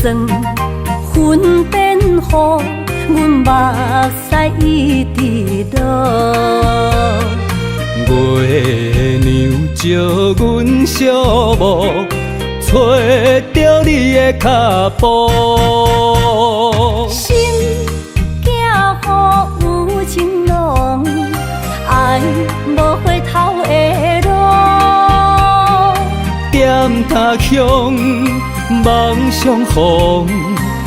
算云变雨，阮目屎一直落。月娘照阮寂寞，找着你的脚步。心行雨有情浓，爱无回头的路。点他乡，梦相逢，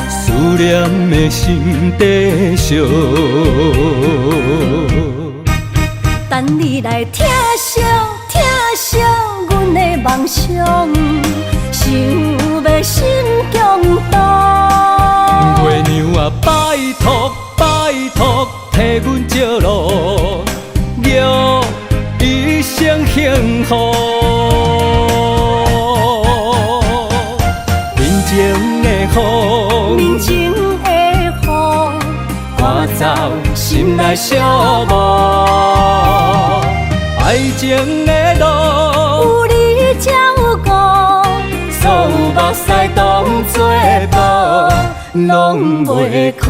思念的心底烧。等你来疼惜疼惜阮的梦想，想要心中动。月娘啊，拜托拜托，替阮照路，祝一生幸福。人情的雨，人情的雨，赶走心内寂寞。爱情的路，有你才有我，所有目屎当作无，拢袂苦。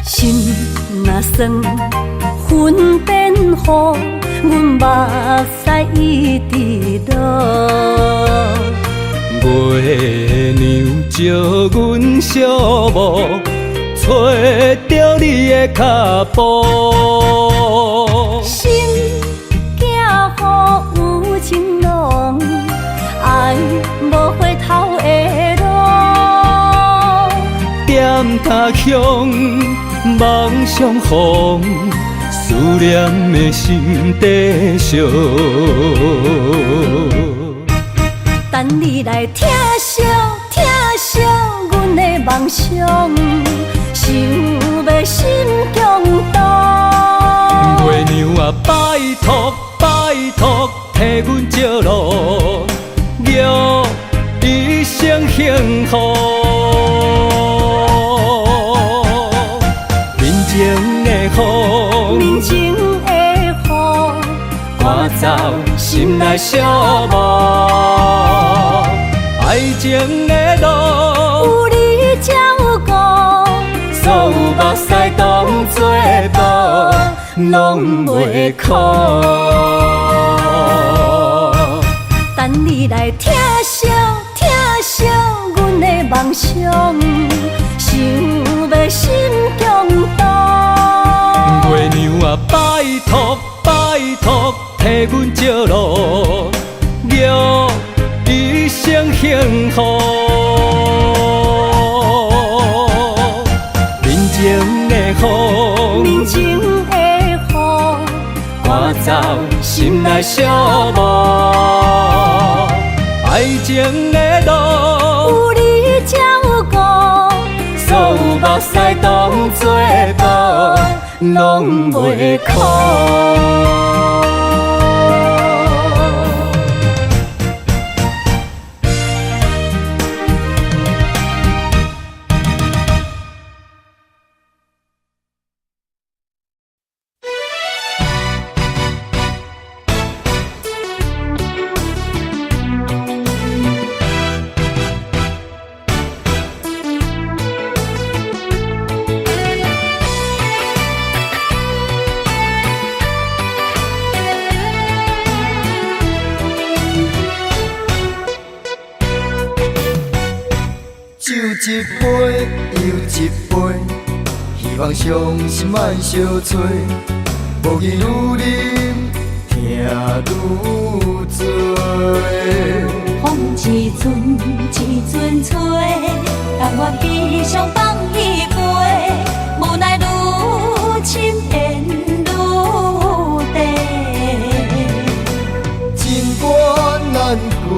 心若酸云变雨，阮目屎一直落。月娘照阮寂寞，找着你的脚步。心行雨有情浓，爱无回头的路。点他乡，梦相逢，思念的心底烧。等你来疼惜疼惜阮的梦想，想要心中动。月娘啊，拜托拜托，替阮照路，祝一生幸福。人情的雨，人情的雨，赶走心内寂寞。爱情的路，有你才有我，所有目屎当作无，拢袂苦。等你来疼惜疼惜阮的梦想，想要心中动。月娘啊，拜托拜托，替阮照路，祝一生幸福。人情的雨，人情的雨，赶走心内寂寞。爱情的路，有你才有我，所有目屎当作无，拢袂苦。一杯又一杯，希望伤心莫相催。无言愈啉，听愈醉。风一阵一阵吹，甘愿悲伤放一杯，无奈愈深缘愈低。情关难过，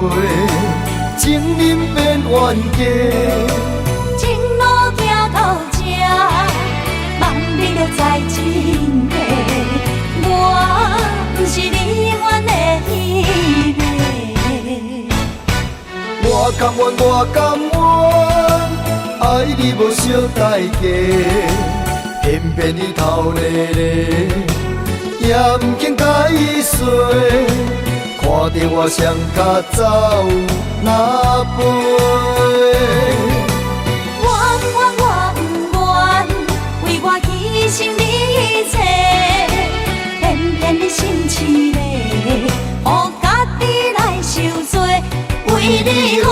情人变冤家。情路行到这，望你着知真谛。我不是你甘愿，我甘愿，爱你无小代价，偏偏你头咧咧，也毋肯甲伊说，看着我双脚走哪飞。我牺牲你一切，偏偏你心痴咧，予家己来受罪。为你好，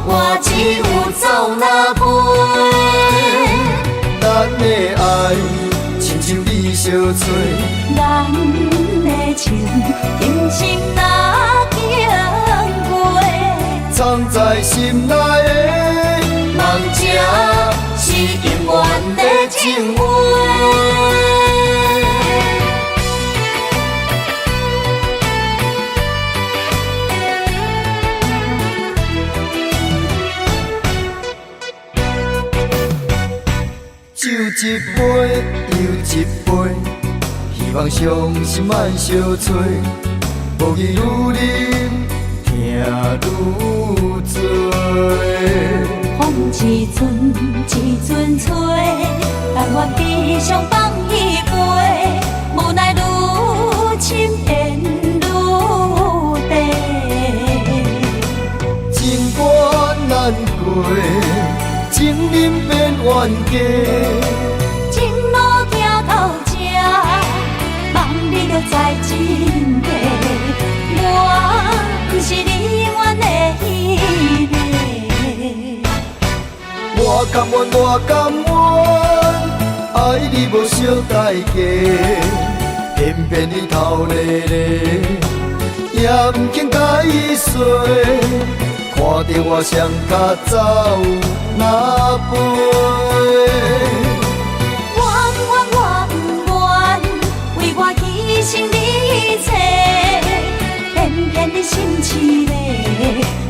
我只有走哪飞。咱的爱亲像你相吹，咱的情今生哪经过？藏在心内的梦者。是永远的情话。酒一杯又一杯，希望伤心莫相催。无伊愈啉，听愈醉。风一阵一阵吹，但我悲伤放伊飞，无奈愈深缘愈低。情关难过，情人变冤家。情路行到这，望你着知真谛，我不是你永远的彼个。我甘愿，我甘愿，爱你无小代价，偏偏你头咧咧，也毋肯甲伊说，看着我双脚走哪飞。为我牺牲你一切，偏偏你心痴咧，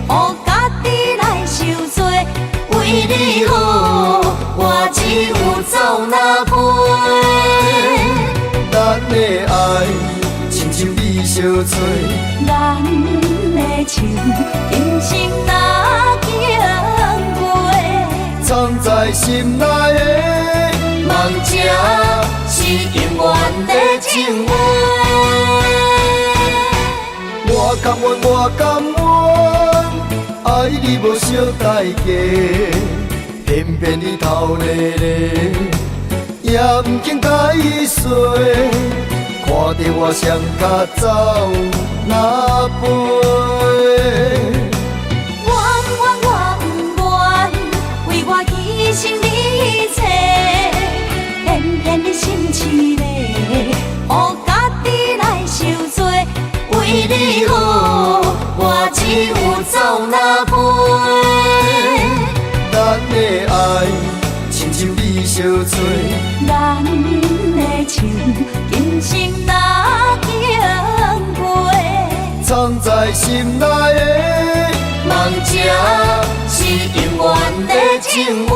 予家己来受罪。为你好，我只有走哪飞。咱的爱亲像你相吹，咱的情今生哪经过？藏在心内的梦者，是永远的情话。我甘愿，我甘愿，爱你无小代价，偏偏你头咧咧，也毋肯甲伊说，看着我双脚走哪飞。为我牺牲你一切，偏偏你心痴咧，予家己来受罪。为你好，我只有走哪飞。咱的爱亲像你相吹，咱的情今生哪经过？藏在心内的梦者，是永远的情话。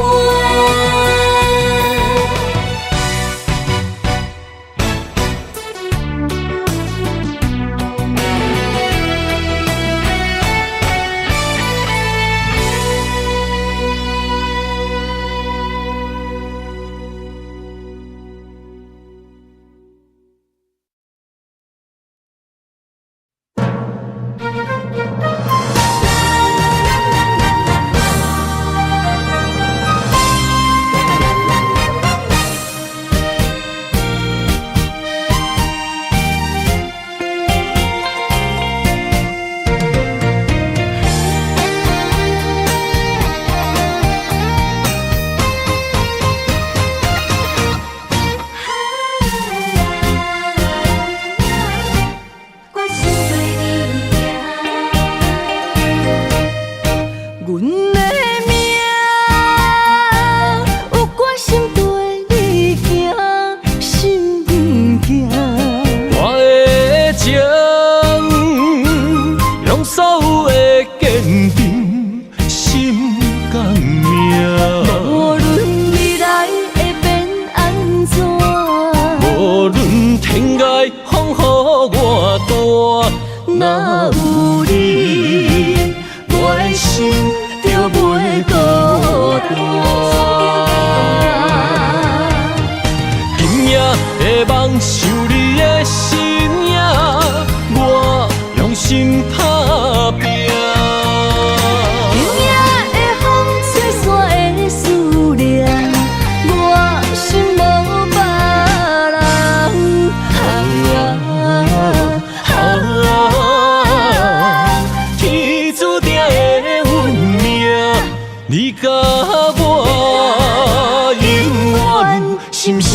今夜的梦想你的身影，我用心打拼。今夜的风吹散的思念，我心无别人。天注定的运命，你甲我永远心相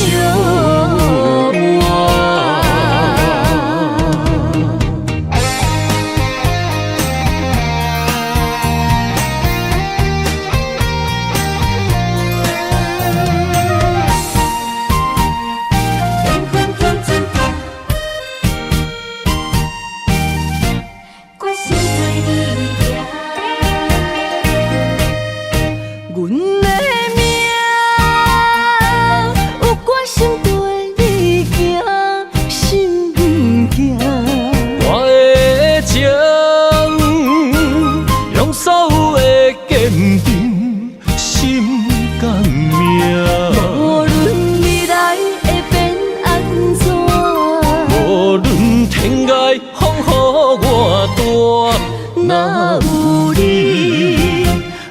决心对你行。阮的命有决心对你行，心不惊。我的情，用所有的坚定，心甘命。无论未来会变安怎，无论天涯风雨偌大，若有你，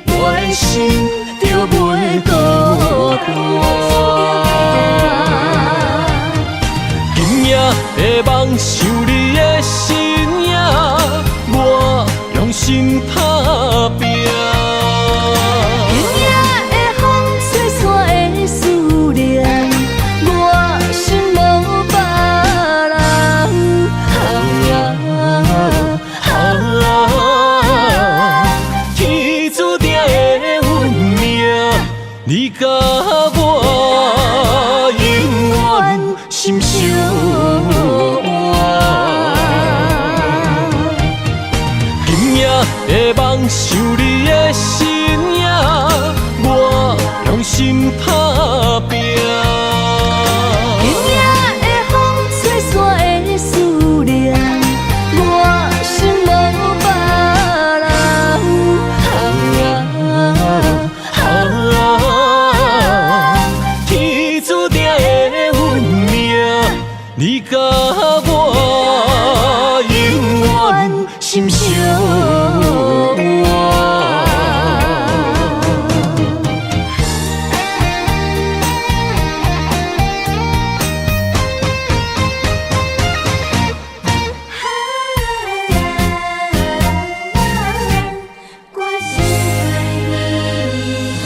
我的心就袂孤单。今夜的梦想你的身影，我用心打拼。今夜的风吹散的思念，我心无别人。天注定的运命，你甲我永远心相今夜的梦想你的身影，我用心打拼。今夜的风吹散的思念，我心无别人。天注定的运命，你甲我永远心相决心对你行。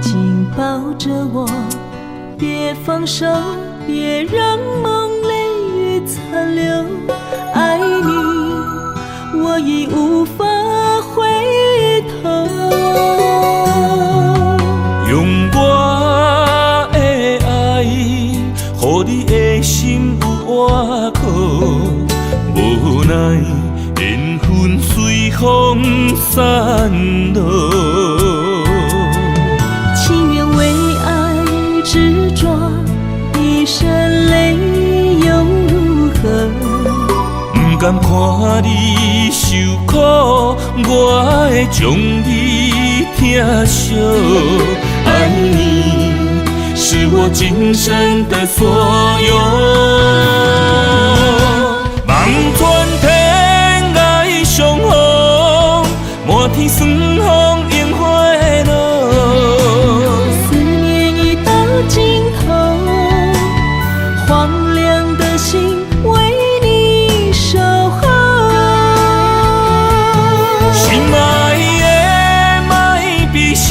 紧抱着我，别放手，别让梦泪雨残留。爱你，我已无法回头。用我的爱，予你的心有活口。无奈缘分随风散落。情愿为爱执着，一身泪又如何？不甘看你受苦，我会将你疼惜。爱你是我今生的所有。望穿天涯相逢，满天霜风映花路。思念已到尽头，荒凉的心为你守候。心爱的莫悲伤，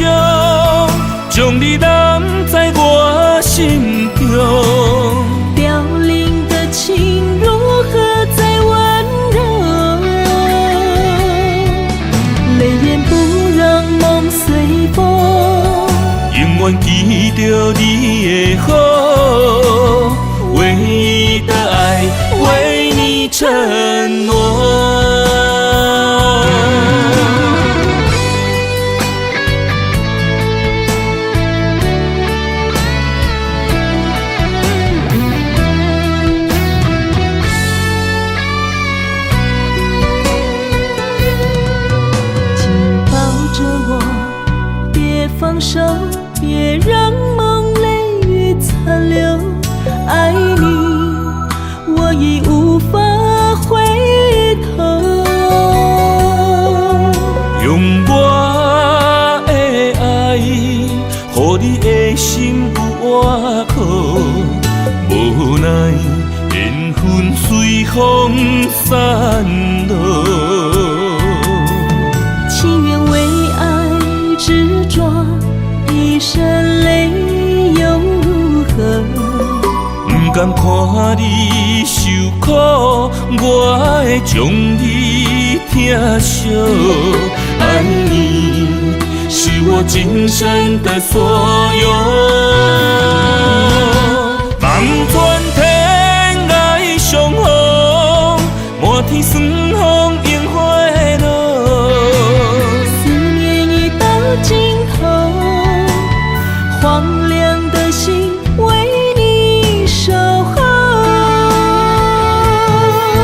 将你揽在我心中。凋零的情缘分随风散落。情愿为爱执着，一身泪又如何？不甘看你受苦，我会将你疼惜。爱你是我今生的所有。望穿天涯相逢，满天霜风映花落。思念已到尽头，荒凉的心为你守候。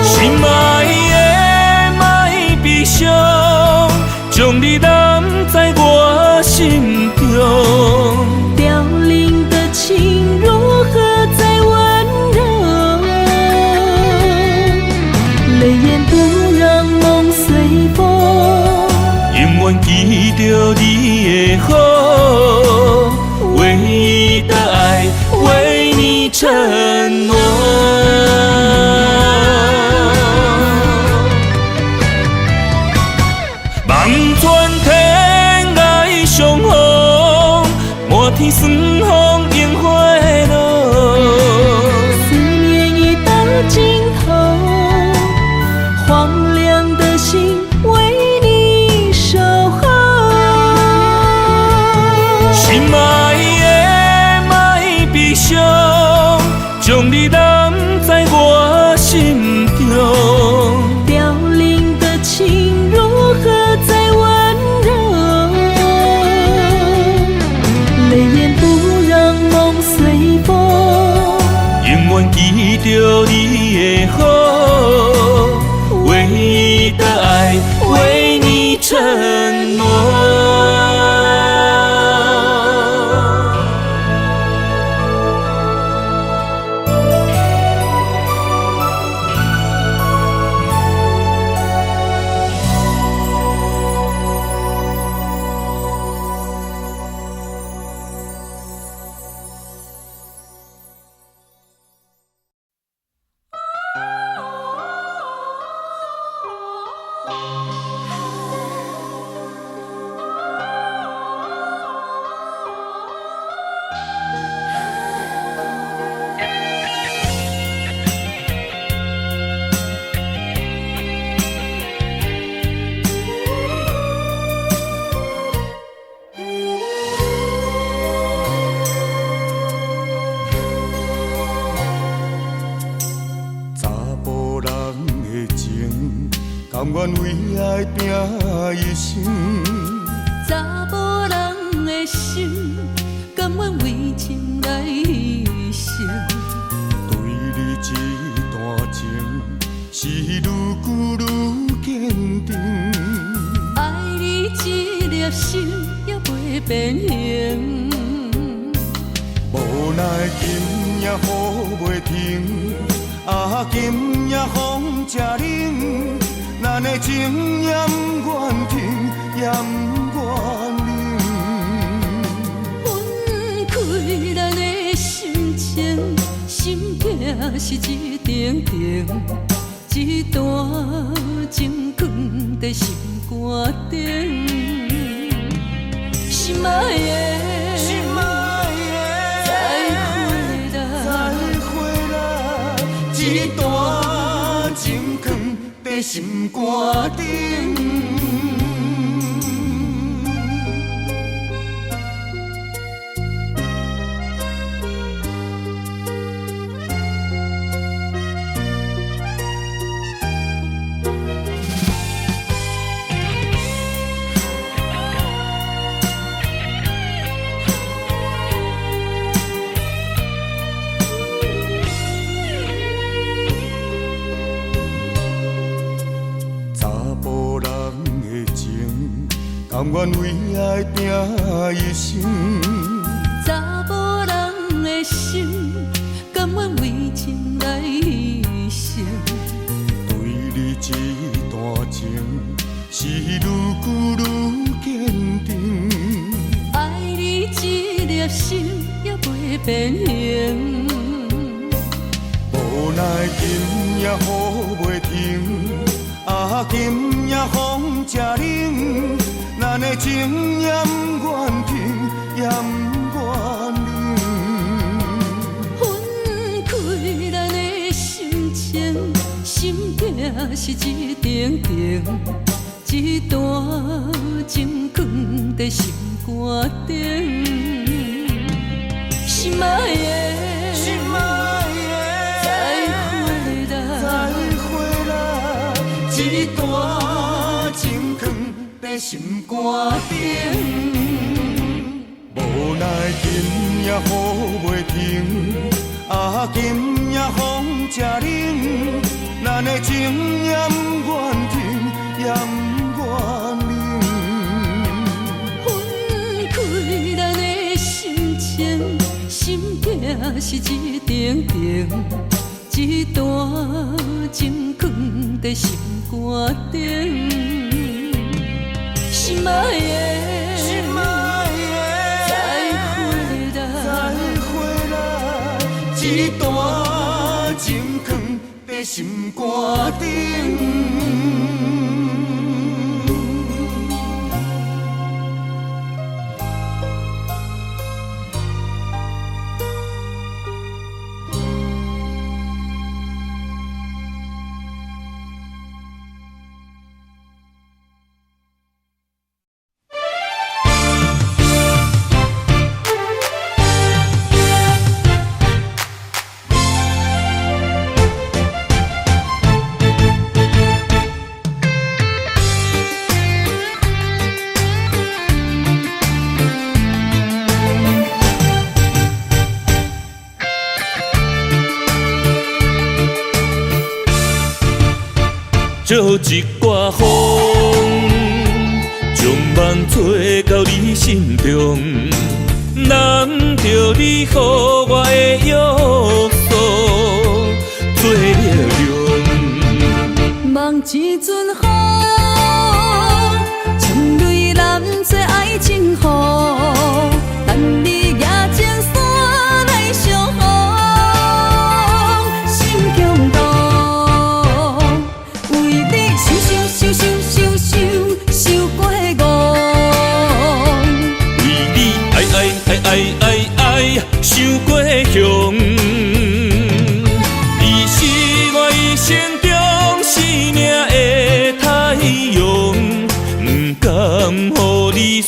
心爱的莫悲伤，将你揽在我心中。凋零的情如何再温柔？泪眼不让梦随风，永远记着你的好，唯一的爱为你承诺。望穿天涯相逢，满天霜风映花落。思念已到尽头，荒凉的心为你守候。心爱的莫悲伤，将你揽在我心中。凋零的情如何再温柔？泪眼不让梦随风，永远记着你的好，唯一的爱为你承诺。甘愿为爱拼一生，查某人的心，甘愿为情来牺牲。对你这段情，是愈久愈坚定。爱你这粒心也袂变形，无奈今夜雨袂停，啊今夜风正冷。咱的情也不愿停，也不愿冷。分开咱的心情，心境是一定定，一段情放在心肝顶。心爱的，心爱的，再回来，一段情放在心肝顶。甘愿为爱拼一生，查某人的心，甘愿为情来牺牲。对你这段情，是愈久愈坚定。爱你这粒心也袂变形，奈今夜雨袂停，啊，今夜风正冷，咱的情也不愿停，也不愿冷。分开咱的心情，心境是一定定，一段情藏在心肝顶。心爱的，心爱的，再回来，一段情藏在心肝顶。无奈今夜雨袂停，啊，今夜风正冷，咱的情也不愿停，也不愿冷。分开咱的心情，心境是一定定，一段情藏在心肝顶。心爱的，心爱的，再回来，一段情藏在心肝顶。借一挂风，将梦吹到你心中，难着你予我的约束做了量。望一阵雨，将泪染做爱情雨，等你举前山来相逢，心强动。受过误，为你爱，受过伤。你是我一生中生命的太阳，不甘予你思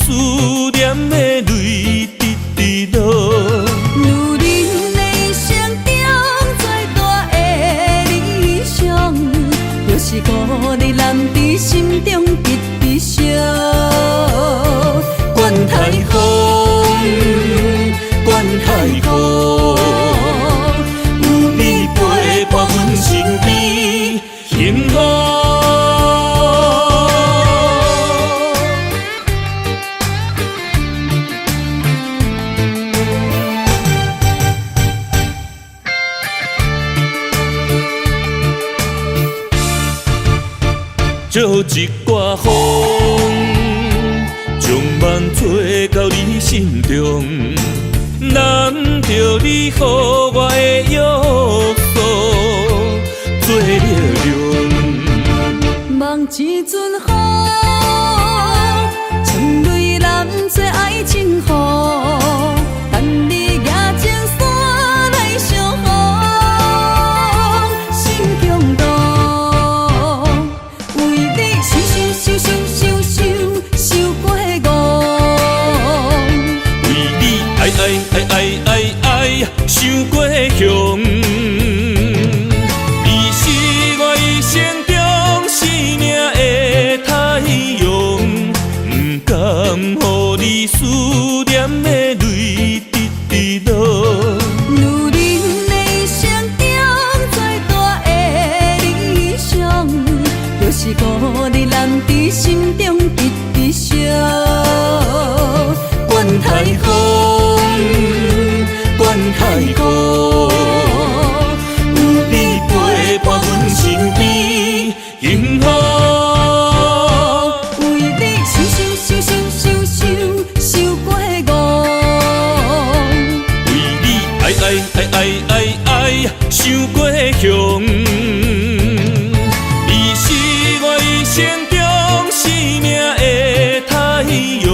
念的泪直落。女人的生中最大的理想，就是孤日男伫心中直直烧。管太风，管太雨，有你陪伴阮身边，幸福。借一挂风，将梦吹到你心中，难着你予我的约束做了量。望一阵雨，将泪染做爱情雨，等你举前山来相逢，心强动。为你受过误，为你爱，受过伤。你是我一生中生命的太阳，不甘予你思念的泪直落。女人的生中最大的理想，就是孤日男伫心中直直烧。管太风，管太雨，有你陪伴阮身边，幸福。为你受过误，为你爱，受过向。你是我一生中生命的太阳，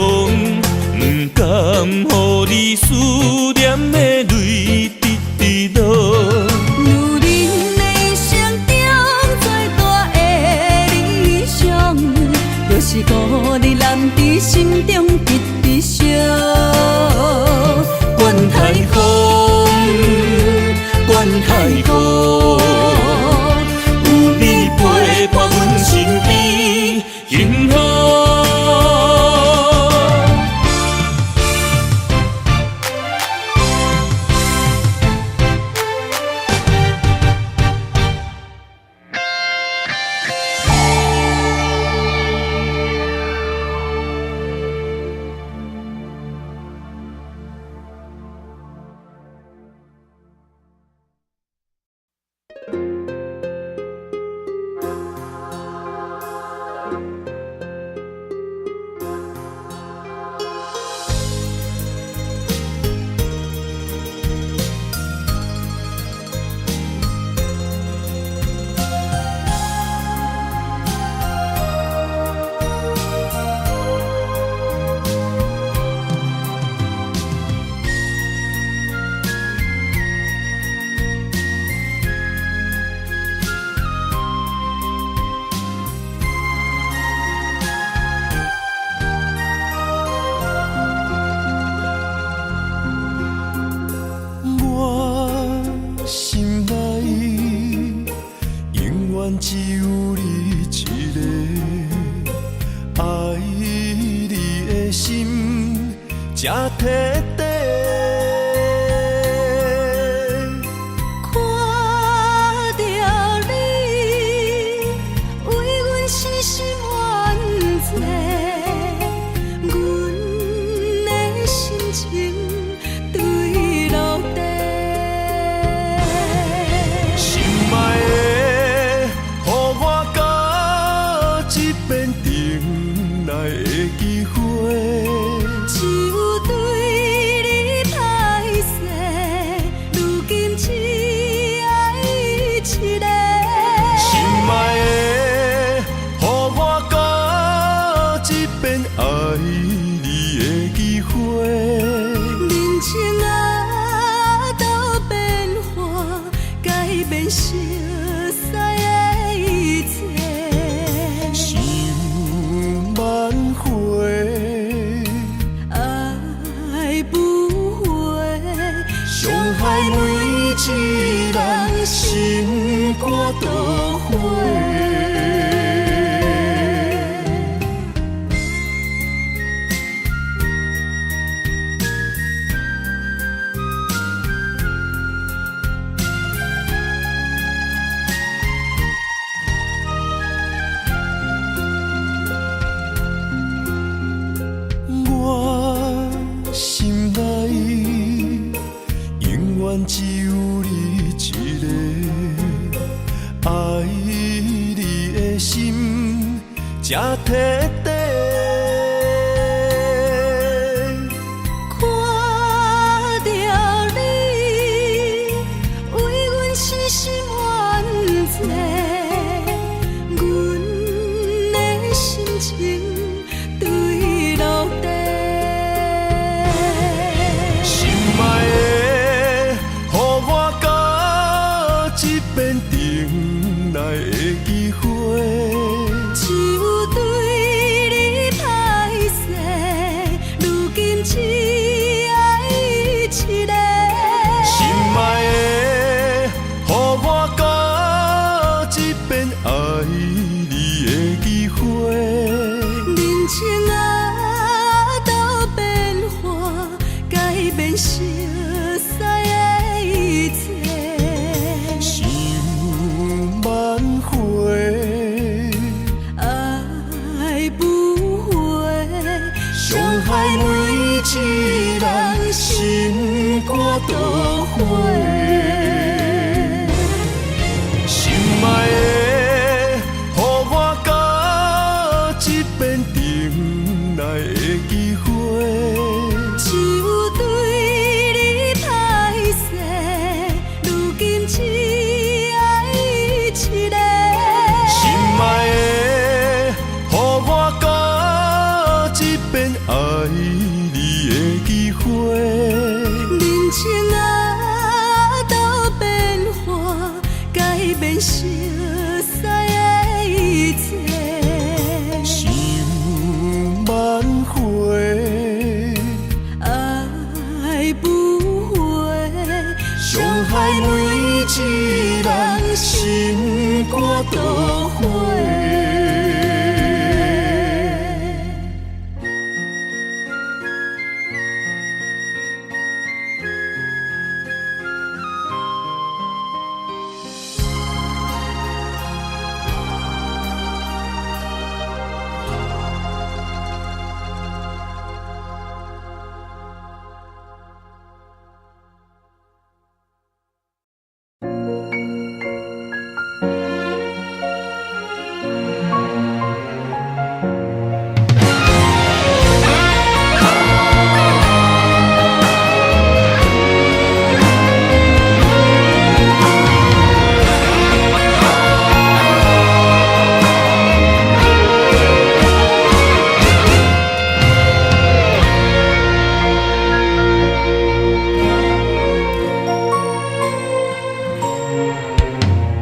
不甘予你思念的泪直直落。女人的一生中最大的理想，就是予你男伫心中直直烧。管太风，管太雨，有你陪伴阮身边，幸福。只有你一个，爱你的心才铁地。看到你，为阮死心愿做，阮的心情对落地。心爱的。来的机会，只有对你歹势，如今只爱一个。心爱的，予我搁一遍爱你的机会。人情啊，都变化，改变熟悉的一切。爱不回，伤害每一人心肝都灰。只有你一个，爱你的心才铁地。看到你，为阮死心愿做，阮的心情对落地。心爱的。一遍等来的机会，只有对你歹势，如今只爱一个。心爱的，予我搁一遍爱你的机会。人情啊，都变化，改变熟悉的一切。爱不回，伤害每一人心肝都灰。心爱的，予我搁一遍等来的机会。只有对你歹势，如今只爱熟悉的一切，想挽回，爱不回，伤害每一人心肝都灰。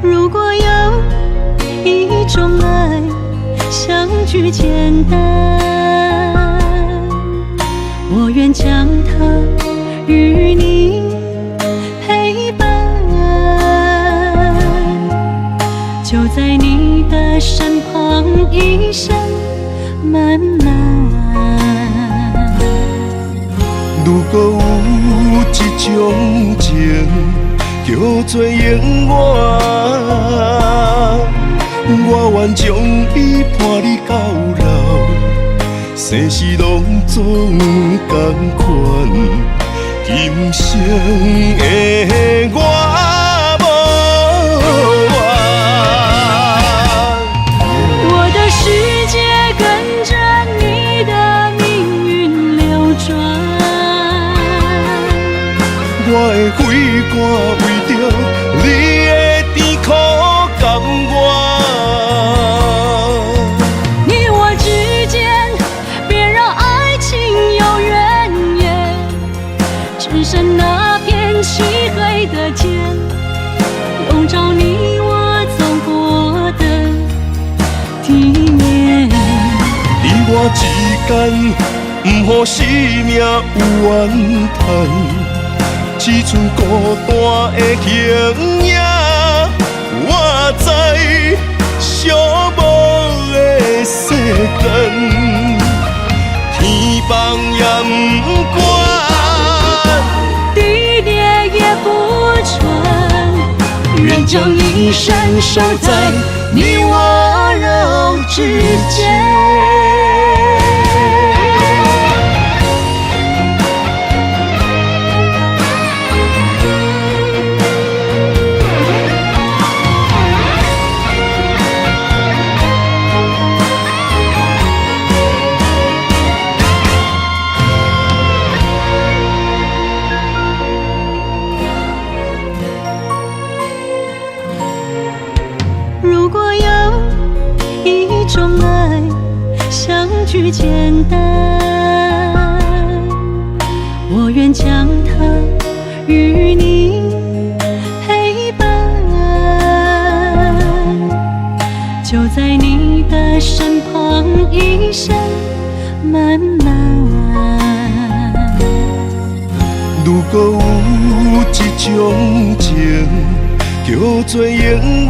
如果有一种爱相聚简单，我愿将它与你陪伴，就在你的身旁一生漫漫。如果有一种情，叫做永远，我愿将伊伴你到老，生死拢总同款，今生的我无怨。我的世界跟着你的命运流转，我的肺肝为着你的甜苦甘愿。你我之间别让爱情有怨言，只剩那片漆黑的天，笼罩你我走过的体面。你我之间，不予生命有怨叹。只剩孤单的形影，我知寂寞的世间，天放也不管，地裂也不穿，愿将一生守在你我肉之间。如果有一种爱相聚简单，我愿将它与你陪伴，就在你的身旁一生漫漫。如果有一种情，叫做永远，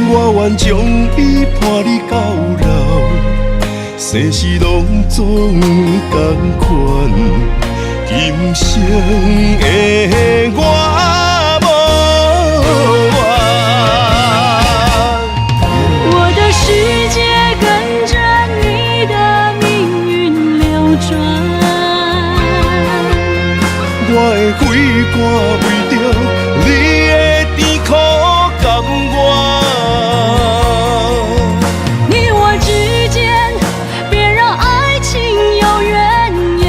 我愿将伊伴你到老，生死拢总同款，今生的我无怨。我的世界跟着你的命运流转，我的肺肝为着你的甜苦甘愿。你我之间别让爱情有怨言，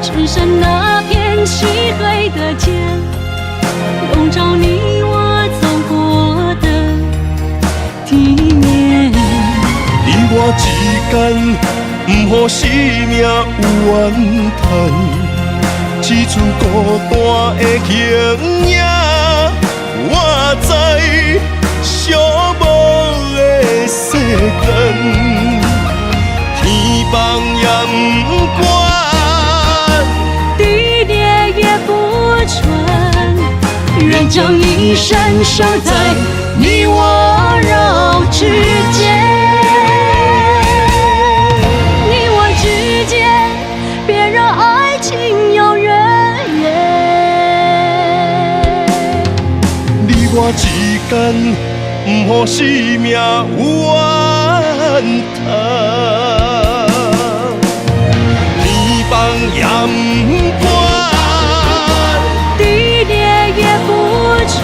只剩那片漆黑的天，笼罩你我走过的体面。你我之间，不予生命有怨叹。只剩孤单的形影，放也不管，地裂也不穿，愿将一生守在你我肉之间。你我之间，别让爱情遥远。你我之间，不予生命怨叹。天放也不管，地裂也不穿，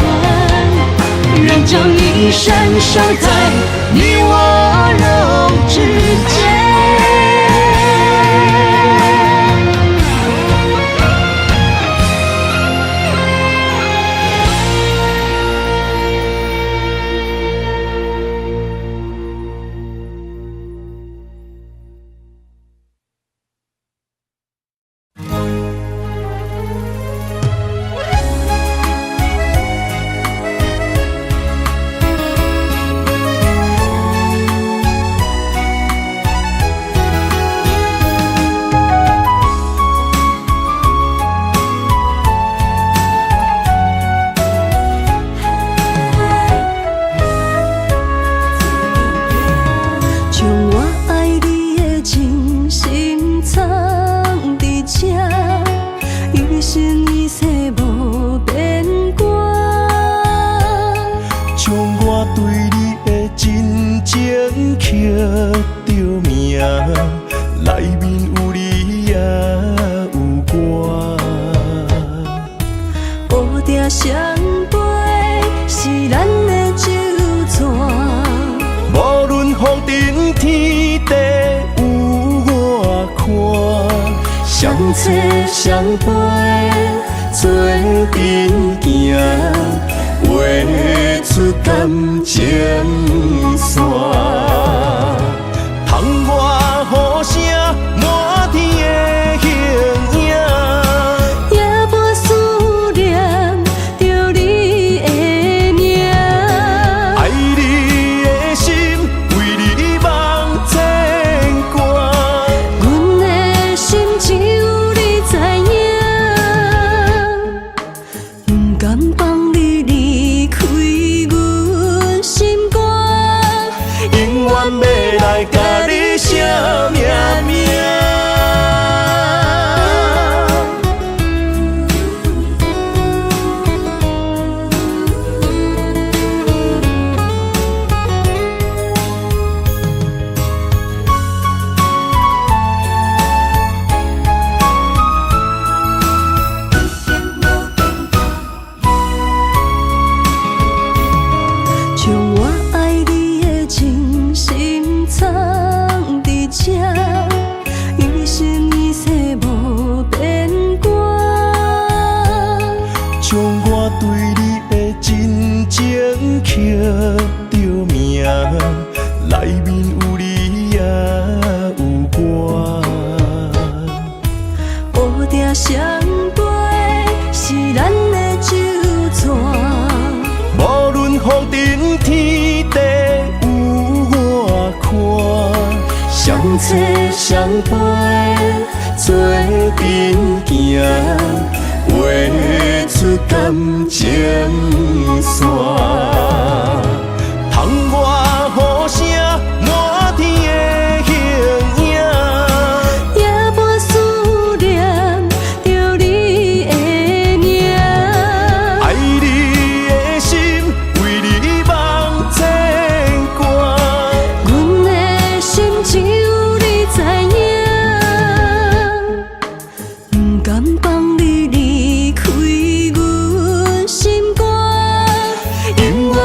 愿将一生守在你我肉之间。相陪做阵行，画出感情线。窗外雨声满天的形影，也无思念着你的名。爱你的心为你梦牵挂，阮的心只有你知影，不甘放你离开阮心肝，永远要来甲你写命名。将我爱你的真心藏伫这，一生一世无变卦。将我对你的真情刻着名，内面有你也有我。乌定相陪是咱的酒泉，无论风尘天地有我看，相找相陪做阵行，画出感情线。窗外雨声满天的形影，也无思念着你的名。爱你的心为你梦牵挂，阮的心只有你知影，不甘放你离开阮心肝，永远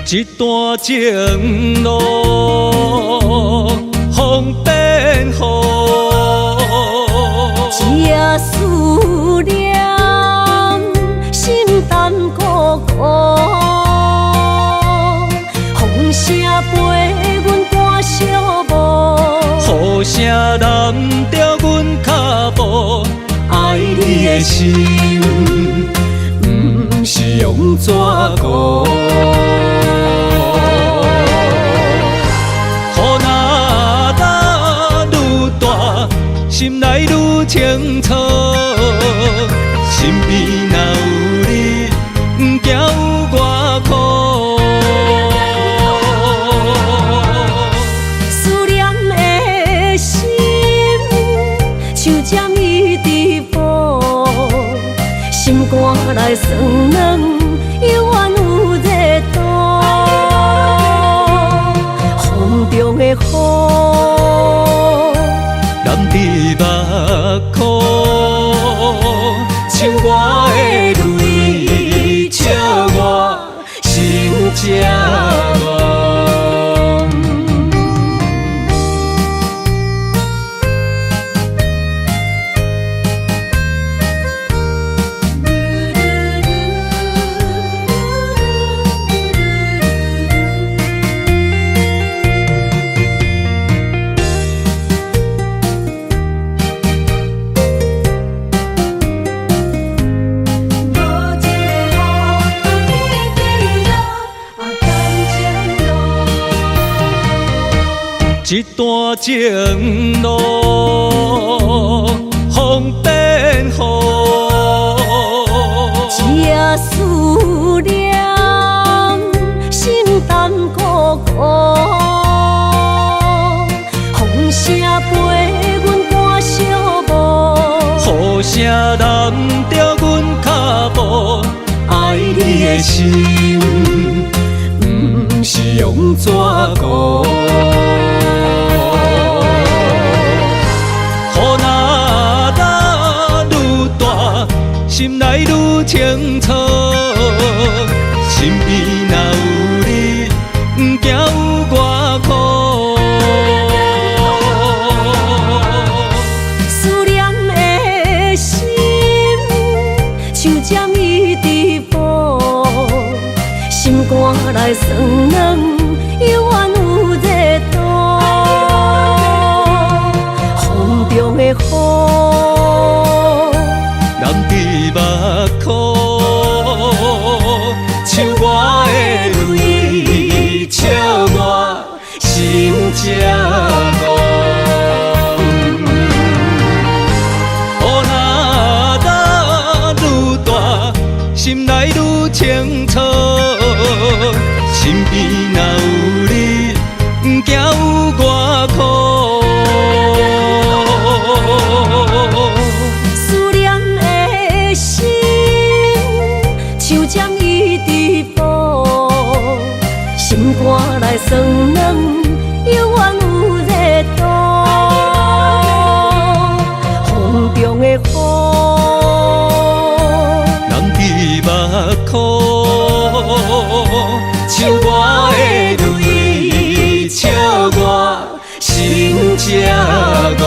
一段情路风变雨，这思念心淡孤孤，风声陪阮赶小步，雨声染着阮脚步，爱你的心不是用纸糊。雨若打愈大，心内愈清楚，身边若有你，不惊有我苦。思念的心像针伊直补，心肝内酸软，犹原有热度。风中的雨，染伫目眶，像我的泪，笑我心这乱。一段情路风变雨，这思念心淡孤孤，风声陪阮赶小步，雨声染着阮脚步，爱你的心不是用纸糊。心内愈清楚，身边若有你，不惊有我苦。思念的心像针伊直补，心肝内酸软，犹原有热度。风中的雨，染伫目眶，像我的泪，笑我心这乱。雨若打愈大，心内愈清楚，身边若有你，不惊有我苦。针伊直补，心肝内酸软，犹原有热度。风中的雨，染伫目眶，像我的泪，笑我心这乱。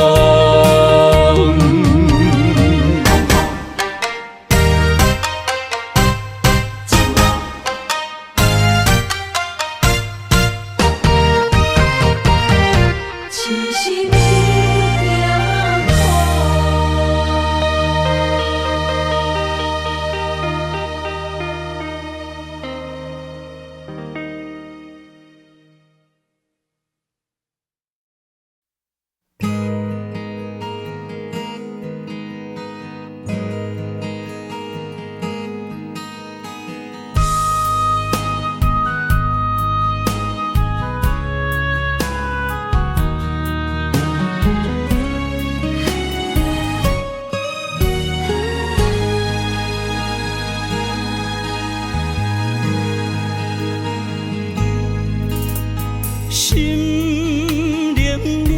心冷冷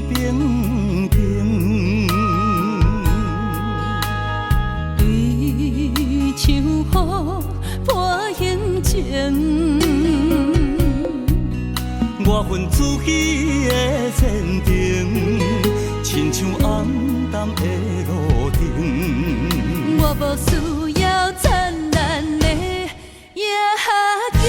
冰冰，对像雨般行情。份自己的前程，亲像暗淡的路灯。我无需要灿烂的夜景。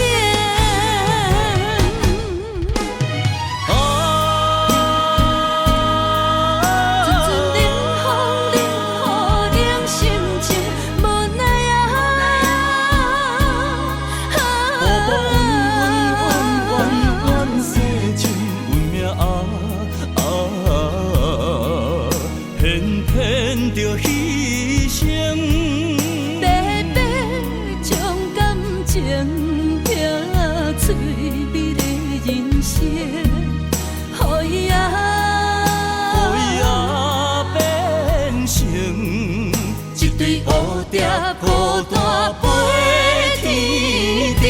孤单飞天顶。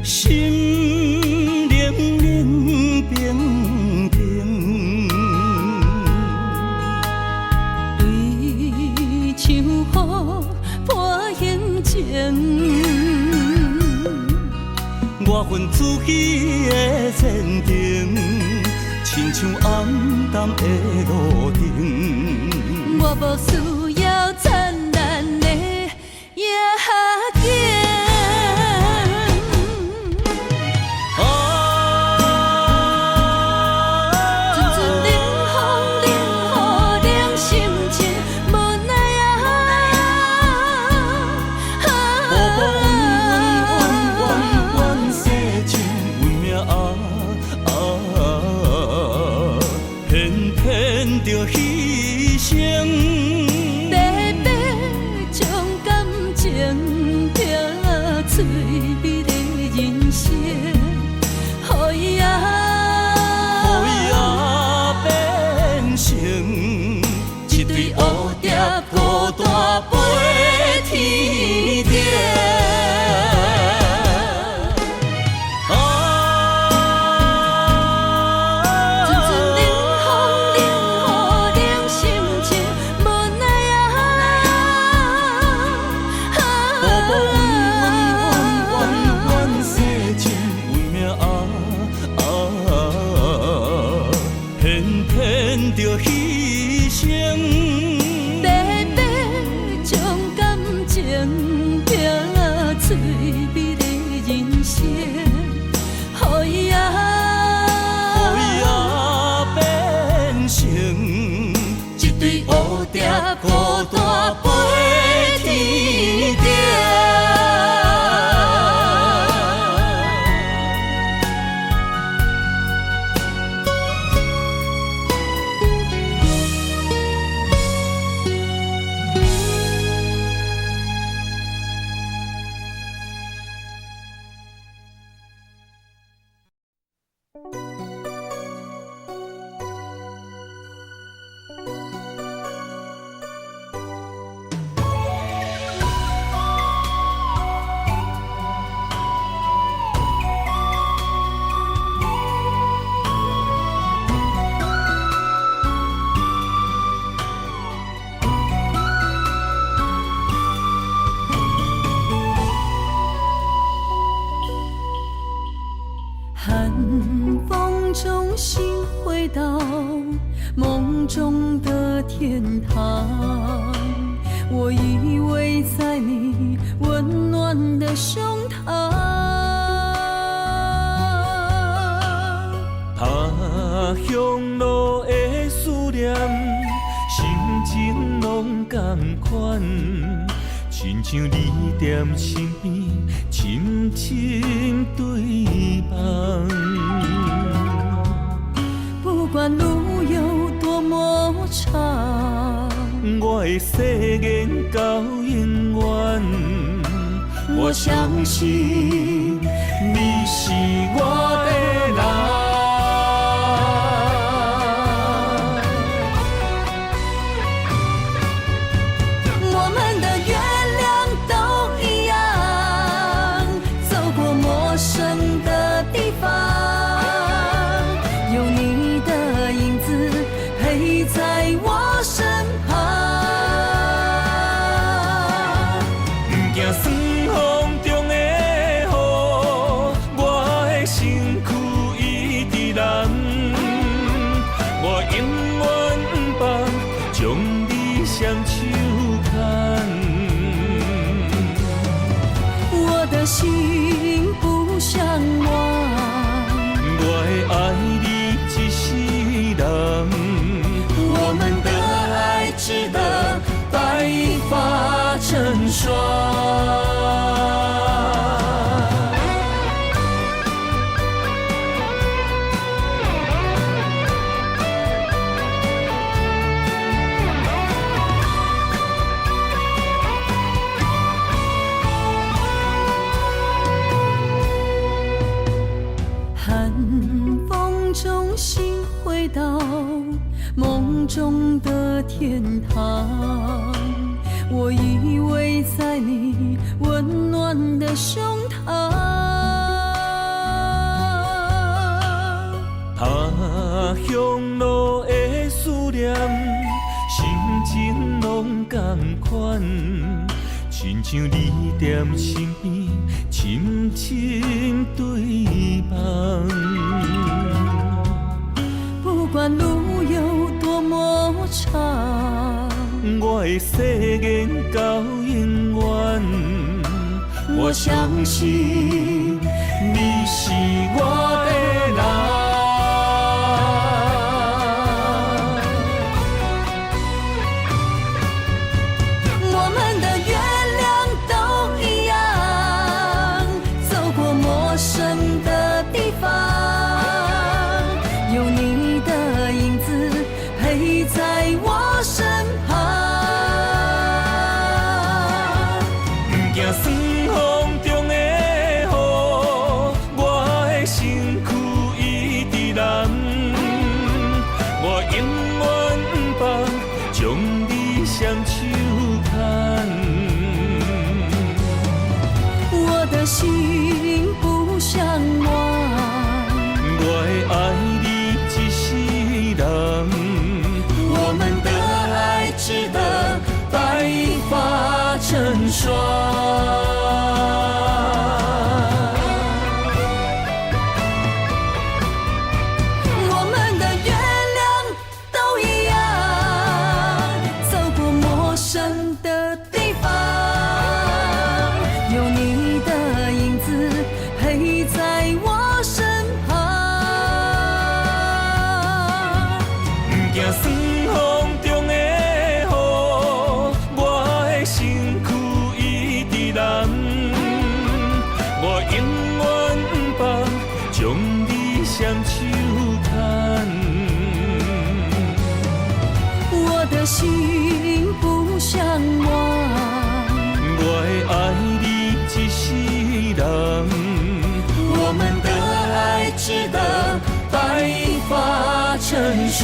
心冷冷冰冰。像雨破形情，我份自己的前程，亲像暗淡的路灯。我无需要灿烂的夜景。着牺牲，白白将感情拼翠美的人生，予伊变成一对蝴蝶，孤单飞天顶。着牺牲，白白将感情拼翠美的人生，予伊变成一对蝴蝶，孤单飞天顶。寒风中心回到梦中的天堂，我依偎在你温暖的胸膛。他乡路的思念，心情拢同款，亲像你踮身边，深深对望。不管路有多么长，我的誓言到永远。我相信你是我的人。我们的月亮都一样，走过梦。陌生的地方，有你的影子陪在我身旁。不惊酸风中的雨，我的身躯一直淋。我永远不放，将你双手牵。我的心不像我，我会爱你一世人，我们的爱值得白发成霜。寒风中心回到梦中的天堂，我依偎在你温暖的胸膛。他乡路的思念，心情拢同款，亲像你踮身边，深深对望。不管路有多么长，我的誓言到永远。我相信你是我的人。我们的月亮都一样，走过陌生的地方，有你的影子陪在我身旁。不惊酸风中的雨，我的身躯一直淋。我永远不放，将你双手牵。我的心不像我，我会爱你一世人，我们的爱值得白发成霜。我们的月亮都一样，走过陌生的地方，有你的影子陪在我身旁。不惊酸风中的雨，我的身躯一直淋。我永远不放，将你双手牵。我的心不像我，我会爱你一世人，我们的爱值得白发成霜。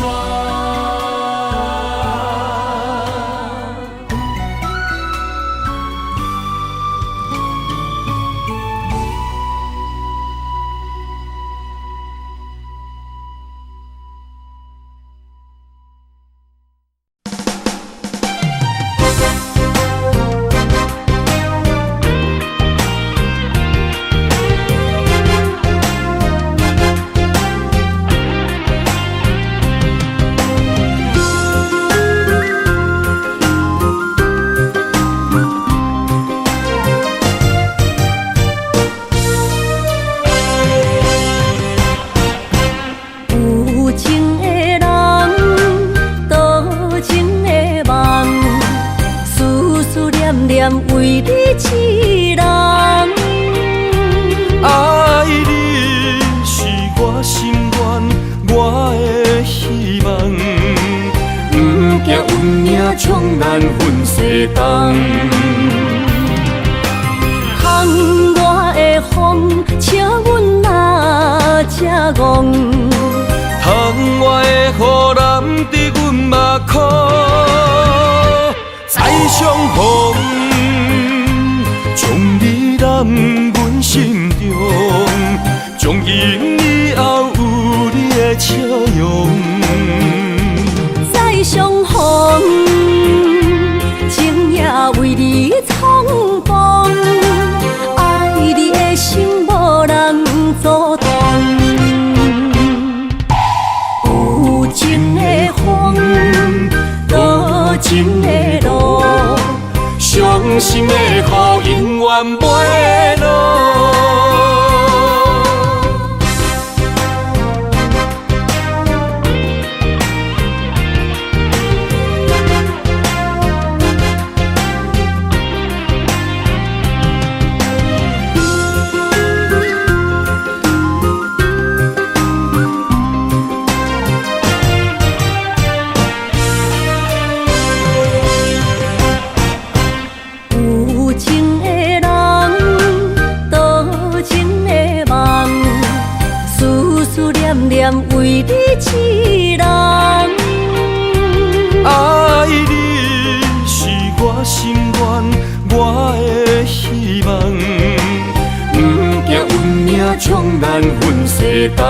为你痴人，爱你是我心愿，我的希望。不惊运命冲咱分西东，窗外的风笑阮哪只戆，窗外的雨淋伫阮目眶，再相逢。将你揽阮心中，今以后有你的笑容。再相逢，情也为你冲动，爱你的心无人阻挡。有情的风，多情的路，伤心的雨永远袂落。为你一人，爱你是我心愿，我的希望。不惊运命冲咱分世东。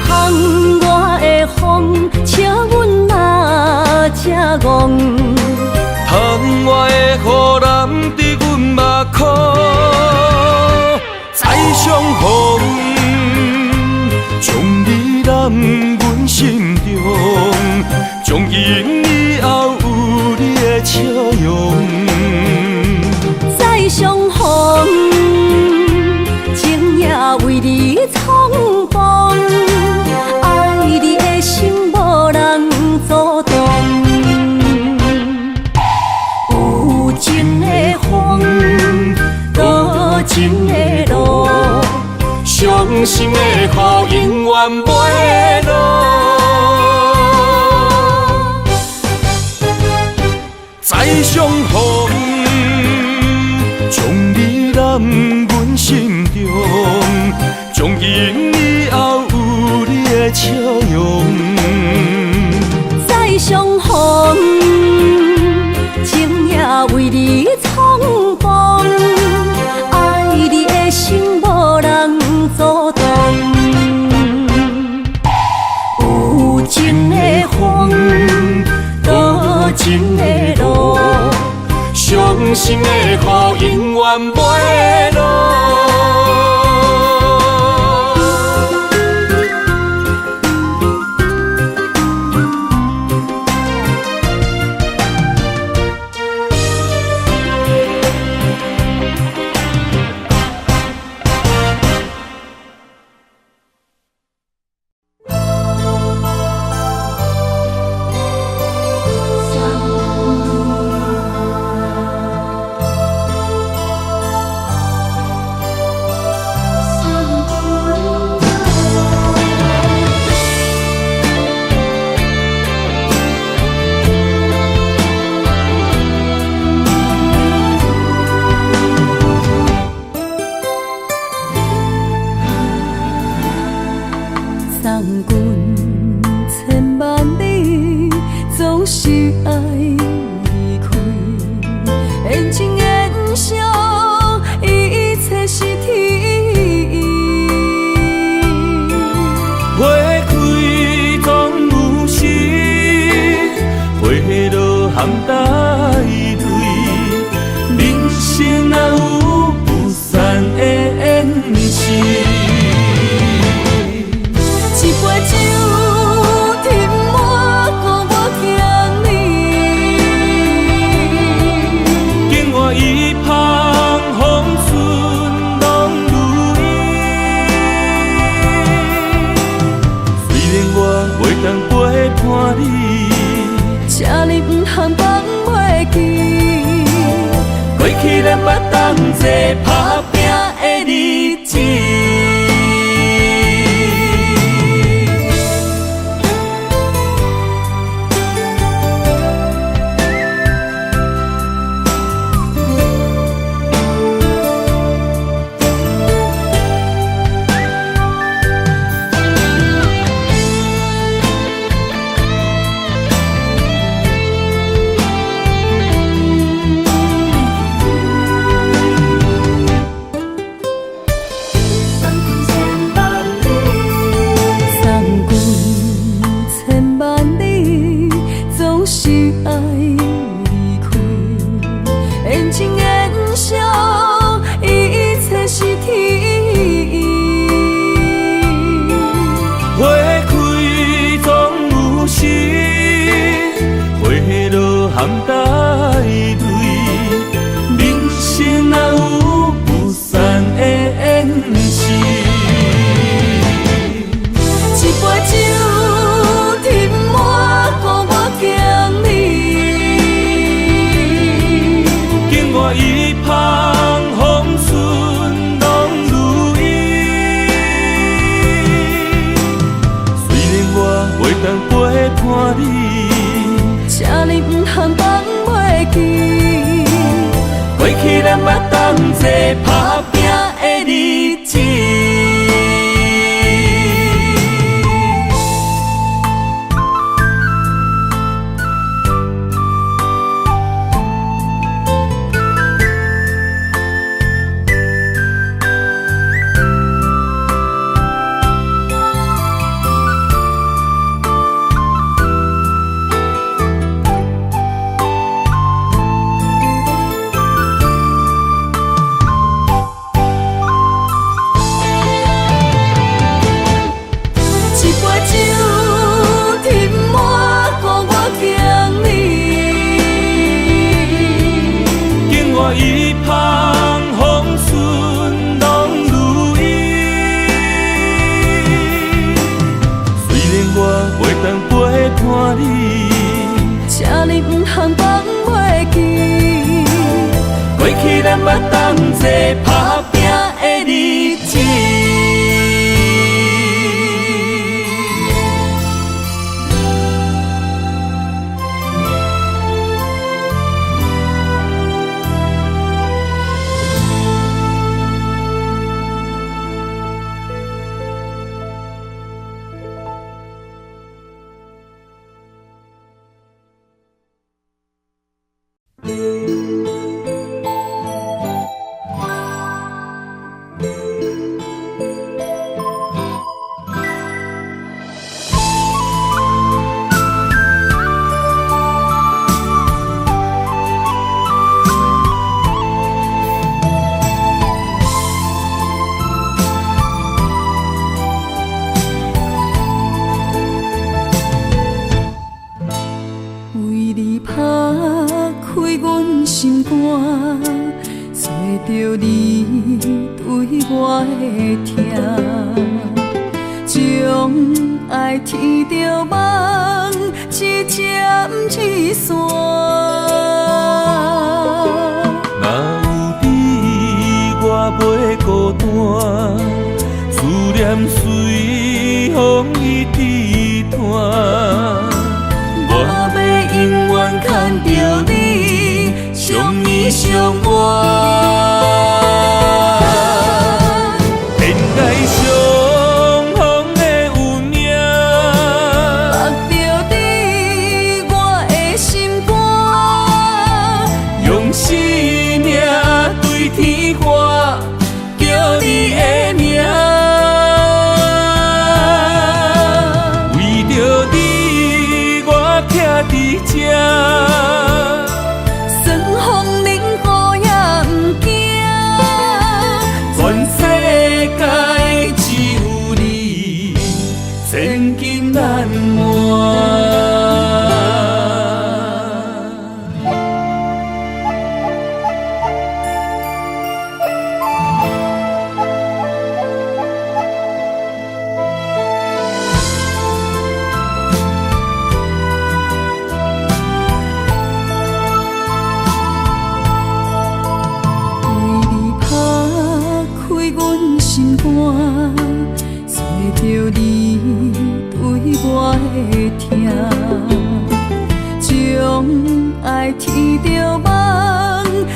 风我的风，请阮若这戆。窗外的雨淋伫阮目眶，再相逢。将你揽阮心中，从今以后有你的笑容。再相逢，情也为你冲动，爱你的心无人阻挡。有情的风，多情的路。伤心的雨永远袂落，再相逢，将你揽阮心中，从今以后有你的笑容。再相逢，情也为你冲动，爱你的心无人阻挡。有情的风，多情的路，伤心的雨永远袂落。我的痛，将爱天着梦，一针一线。若有你，我袂孤单，思念随风伊低弹。我要永远牵着你，相依相偎。恋爱相逢的有影，目着你我的心肝，用生命对天花，叫你的名。为着你，我徛伫这。算风冷雨也不惊，全世界只有你，千金难换。心肝，找着你对我的痛，将爱天着梦，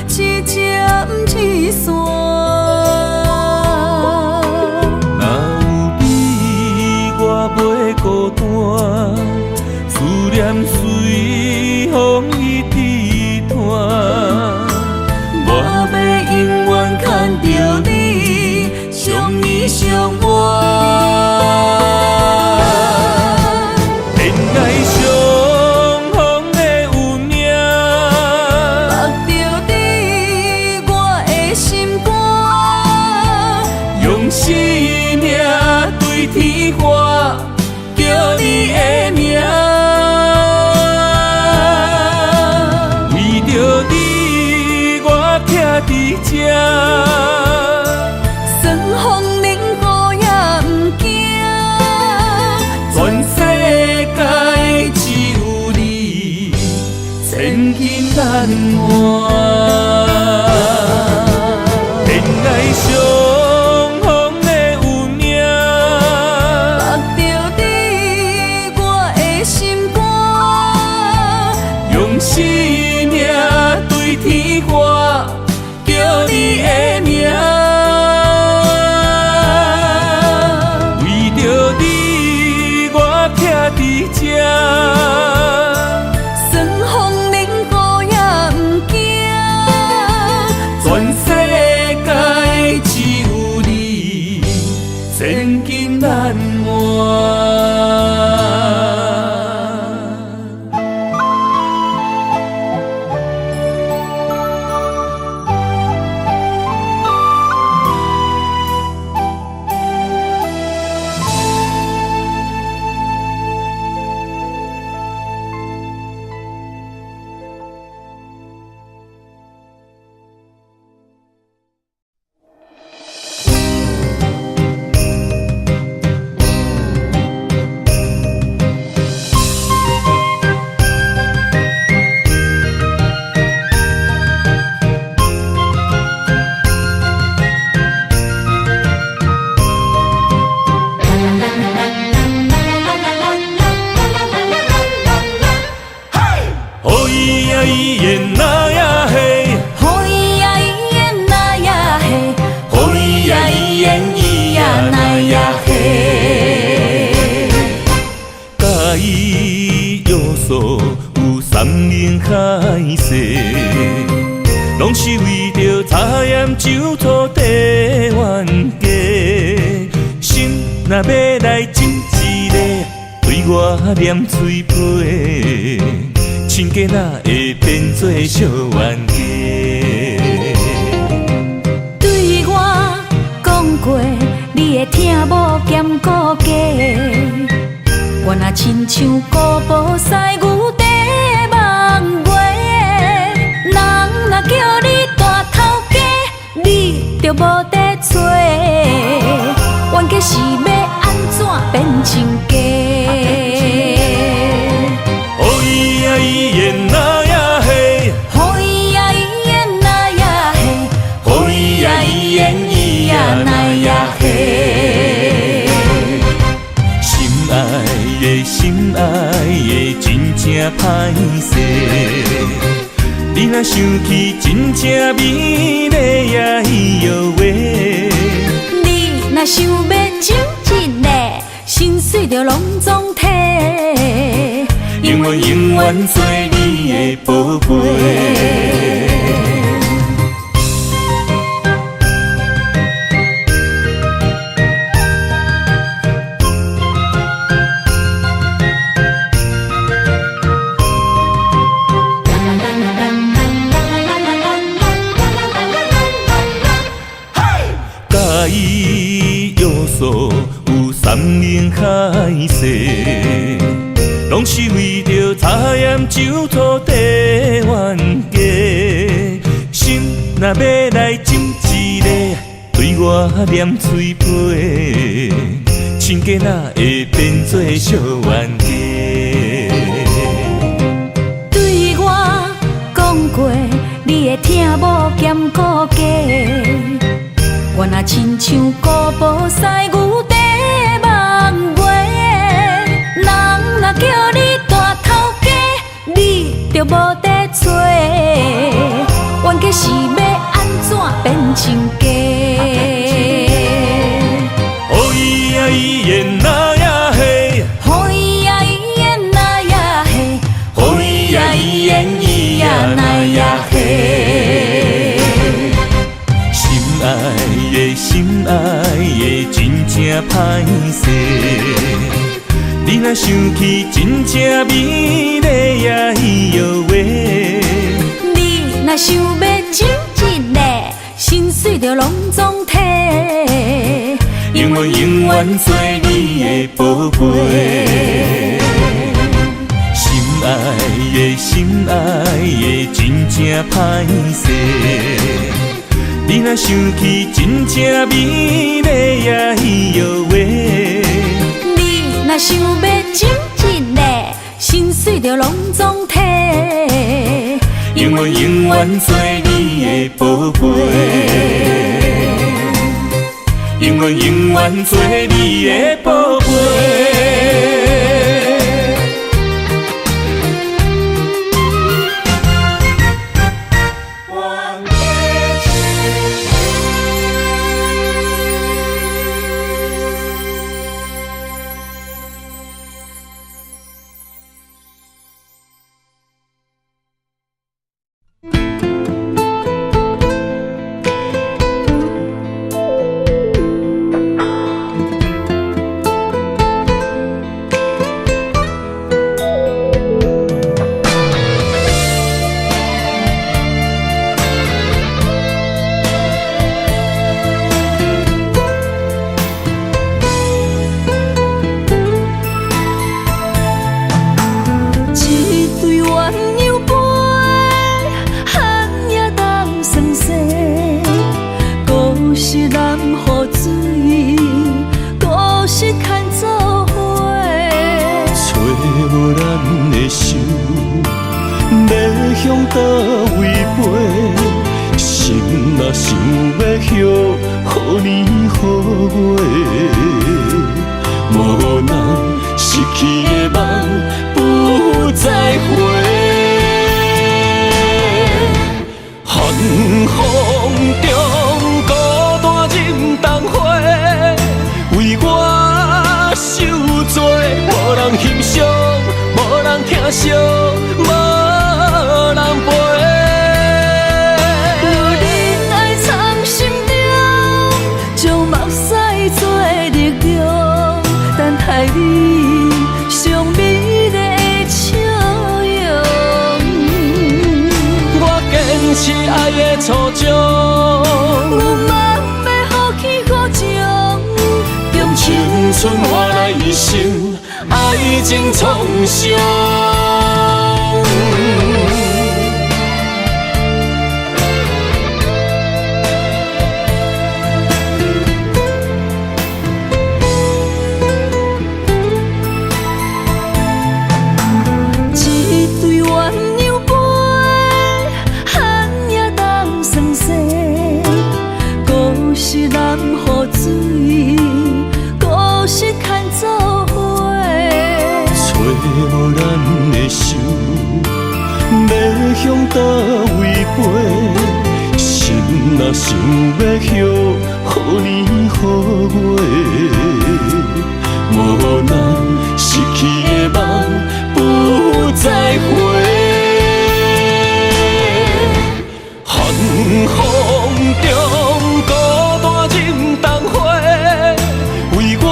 一针一线。若有你，我袂孤单，思念随风伊低弹。我要永远牵着你，相依相偎。恋爱相逢的有影，目着你我的心肝，用生命对天花，叫你的名。为着你，我徛伫这。算风冷雨也不惊，全世界只有你，千金难换。恋爱相逢的有影，目着你我的心肝，用生命对天花，叫你的名。为着你，我徛伫这。算风冷雨也不惊，全世界只有你，千金难换。海誓，拢是为着茶盐酒土地冤家。心若要来争一个，对我念嘴皮，亲家哪会变做小冤家？对我讲过，你会听无兼顾家。我若亲像古堡西牛地梦月，人若叫你大头家，你就无地找，冤家是要安怎变亲家？哦咿呀咿耶那呀嘿，哦咿呀咿耶那呀嘿，哦咿呀咿耶咿呀那呀嘿。心爱的心爱的真正歹势，你若想起真正美丽呀伊哟喂。你若想要真一个，心碎着拢总体，永远永远做你的宝贝。介意要素有三明海誓，拢是为着茶盐酒醋地冤家。心若要来斟一个，对我念嘴皮，亲家哪会变做小冤家？对我讲过，你会听某兼顾家。我若亲像古堡西牛地梦月，人若叫你大头家，你就无得做。冤家是要安怎变亲家？哦咿呀咿耶那呀嘿，哦咿呀咿耶那呀嘿，哦咿呀咿耶咿呀那呀嘿。心爱的心爱的真正歹势，你若想起真正美丽呀伊哟喂。你若想要真一个，心碎着拢总体，永远永远做你的宝贝。心爱的心爱的真正歹势，你若想起真正美丽呀伊哟喂。你若想要真一个，心碎着拢总体，永远永远做你的宝贝，永远永远做你的宝贝。春换来一生，爱情创伤。雨水，故事牵做伙。找咱的手，要向倒位飞？心若想要许，予年予月，无咱失去的梦不再回。寒风中孤单忍冬花，为我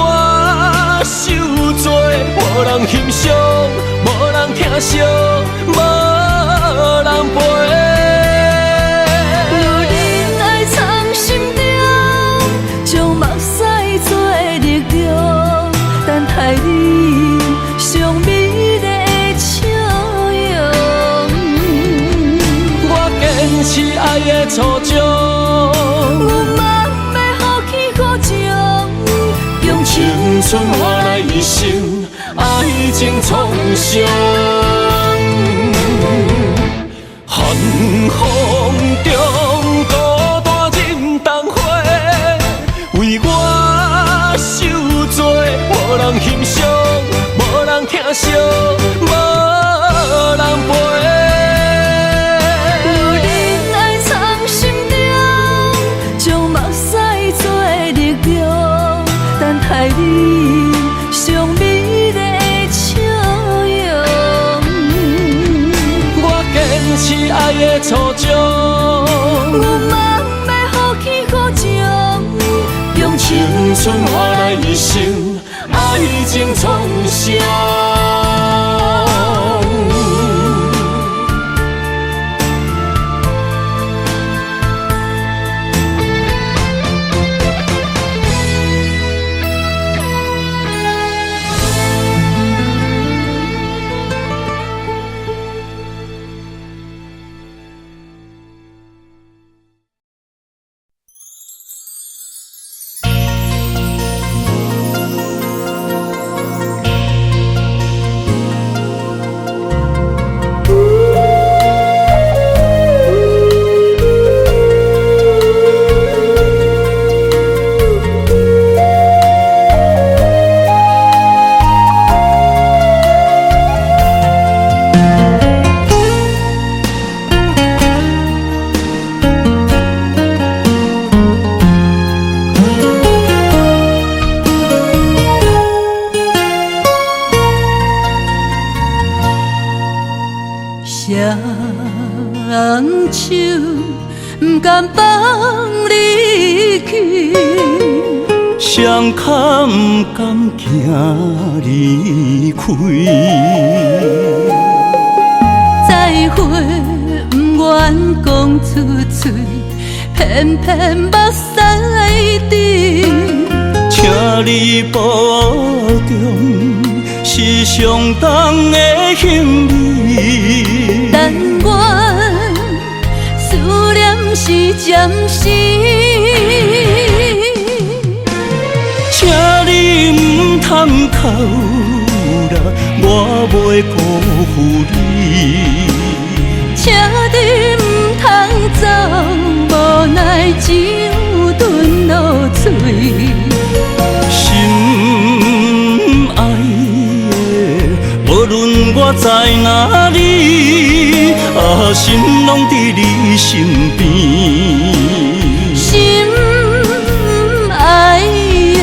受罪，无人欣赏，无人疼惜，无人陪。有人爱藏心中，将目屎做力量，等待你上美丽的笑容。我坚持爱的初衷，有梦要予起予情，用青春换来一生爱情创伤。寒风中孤单忍冬花，为我受罪，无人欣赏，无人疼惜，无人陪。有人爱藏心中，将目屎做力量，等待你上美丽的笑容。我坚持爱的初衷，有梦要予起予情，用青春换来一生爱情创伤。双手不甘放你去，双脚不甘行离开，再会不愿讲出嘴，偏偏目屎滴。请你保重，是上重的行李。但愿思念是暂时，请你唔通哭啦，我袂辜负你。请你唔通走，无奈只有吞落嘴。心爱的，无论我在哪里，心拢伫你身边。心爱的，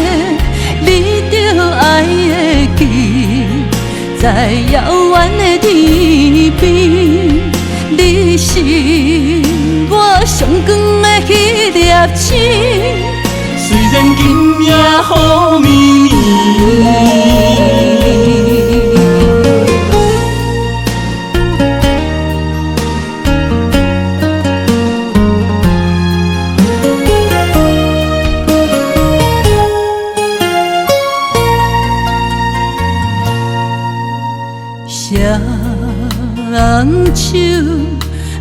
你着爱会记，在遥远的天边，你是我上光的迄粒星。虽然今夜雨绵绵，双手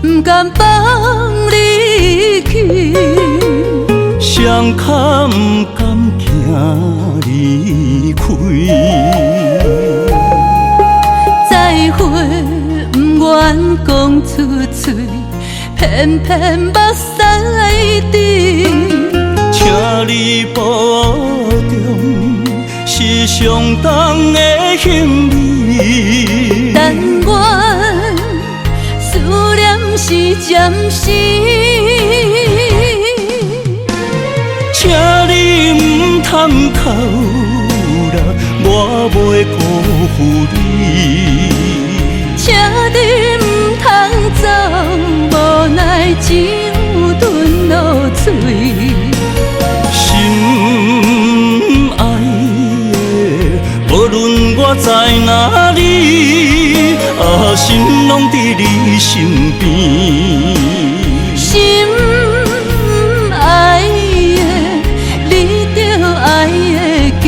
不甘放你去，双脚不甘行离开，再会不愿讲出嘴，偏偏目屎滴。请你保幸你。但愿思念是暂时，请你唔通哭啦，我袂辜负你。请你唔通走，无奈只有吞落嘴。心爱的，无论我在哪里，心拢伫你身边。心爱的，你着爱会记，